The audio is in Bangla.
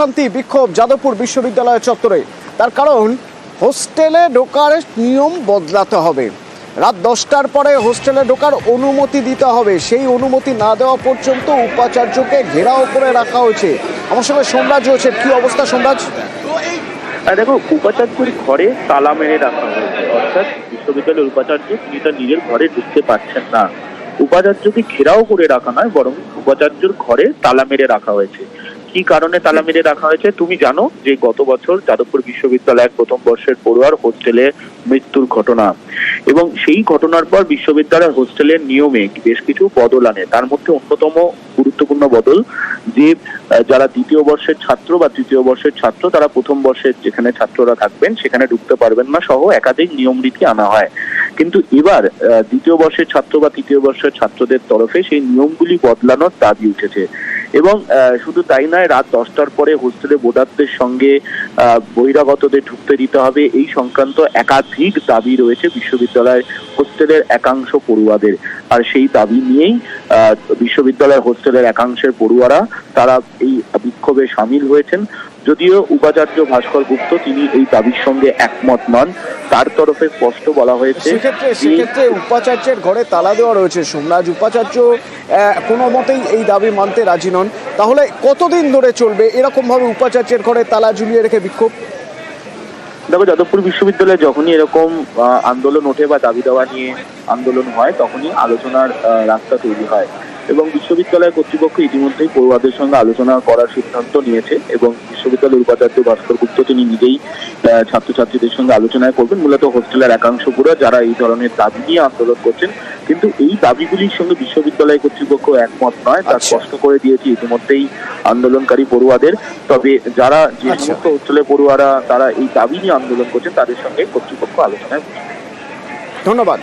শান্তি বিক্ষোভ যাদবপুর বিশ্ববিদ্যালয় চত্বরে। তার কারণ হোস্টেলে ঢোকার নিয়ম বদলাতে হবে। রাত 10টার পরে হোস্টেলে ঢোকার অনুমতি দিতে হবে। সেই অনুমতি না দেওয়া পর্যন্ত উপাচার্যকে ঘেরাও করে রাখা হয়েছে। আমার সঙ্গে সোমরাজ রয়েছে। কি অবস্থা সোমরাজ? দেখো, উপাচার্যের ঘরে তালা মেরে রাখা হয়েছে, অর্থাৎ বিশ্ববিদ্যালয়ের উপাচার্য তিনি তার নিজের ঘরে ঢুকতে পারছেন না। উপাচার্যকে ঘেরাও করে রাখা নয়, বরং উপাচার্যর ঘরে তালা মেরে রাখা হয়েছে। কি কারণে তালা মেরে রাখা হয়েছে তুমি জানো? যে গত বছর যাদবপুর বিশ্ববিদ্যালয়ের প্রথম বর্ষের পড়ুয়ার হোস্টেলে মৃত্যুর ঘটনা, এবং সেই ঘটনার পর বিশ্ববিদ্যালয়ের হোস্টেলের নিয়মে বেশ কিছু বদল আনে। তার মধ্যে অন্যতম গুরুত্বপূর্ণ বদল যে যারা দ্বিতীয় বর্ষের ছাত্র বা তৃতীয় বর্ষের ছাত্র তারা প্রথম বর্ষের যেখানে ছাত্ররা থাকবেন সেখানে ঢুকতে পারবেন না সহ একাধিক নিয়ম রীতি আনা হয়। কিন্তু এবার দ্বিতীয় বর্ষের ছাত্র বা তৃতীয় বর্ষের ছাত্রদের তরফে সেই নিয়মগুলি বদলানোর দাবি উঠেছে। এবং শুধু তাই নয়, রাত 10টার পরে হোস্টেলে বোর্ডারদের সঙ্গে বহিরাগতদের ঢুকতে দিতে হবে, এই সংক্রান্ত একাধিক দাবি রয়েছে বিশ্ববিদ্যালয়ের হোস্টেলের একাংশ পড়ুয়াদের। আর সেই দাবি নিয়েই বিশ্ববিদ্যালয়ের হোস্টেলের একাংশের পড়ুয়ারা তারা এই বিক্ষোভে সামিল হয়েছেন। যদিও উপাচার্য ভাস্কর গুপ্ত তিনি এই দাবির সঙ্গে একমত নন। তার তরফে স্পষ্ট বলা হয়েছে সেক্ষেত্রে উপাচার্যের ঘরে তালা দেওয়া রয়েছে সোমরাজ। উপাচার্য কোনো মতেই এই দাবি মানতে রাজি নন। তাহলে কতদিন ধরে চলবে এরকম ভাবে উপাচার্যের ঘরে তালা ঝুলিয়ে রেখে বিক্ষোভ? দেখো, যাদবপুর বিশ্ববিদ্যালয়ে যখনই এরকম আন্দোলন ওঠে বা দাবি দেওয়া নিয়ে আন্দোলন হয় তখনই আলোচনার রাস্তা তৈরি হয়, এবং বিশ্ববিদ্যালয় কর্তৃপক্ষ ইতিমধ্যেই পড়ুয়াদের সঙ্গে আলোচনা করার সিদ্ধান্ত নিয়েছে। এবং বিশ্ববিদ্যালয়ের উপাচার্য ভাস্কর গুপ্ত তিনি নিজেই ছাত্রছাত্রীদের সঙ্গে আলোচনায় করবেন। মূলত হোস্টেলের একাংশ পড়ুয়া যারা এই ধরনের দাবি নিয়ে আন্দোলন করছেন, কিন্তু এই দাবিগুলির সঙ্গে বিশ্ববিদ্যালয় কর্তৃপক্ষ একমত নয়, তা স্পষ্ট করে দিয়েছে ইতিমধ্যেই আন্দোলনকারী পড়ুয়াদের। তবে যারা যে সমস্ত হোস্টেলের পড়ুয়ারা তারা এই দাবি নিয়ে আন্দোলন করছেন তাদের সঙ্গে কর্তৃপক্ষ আলোচনায় বসবে। ধন্যবাদ।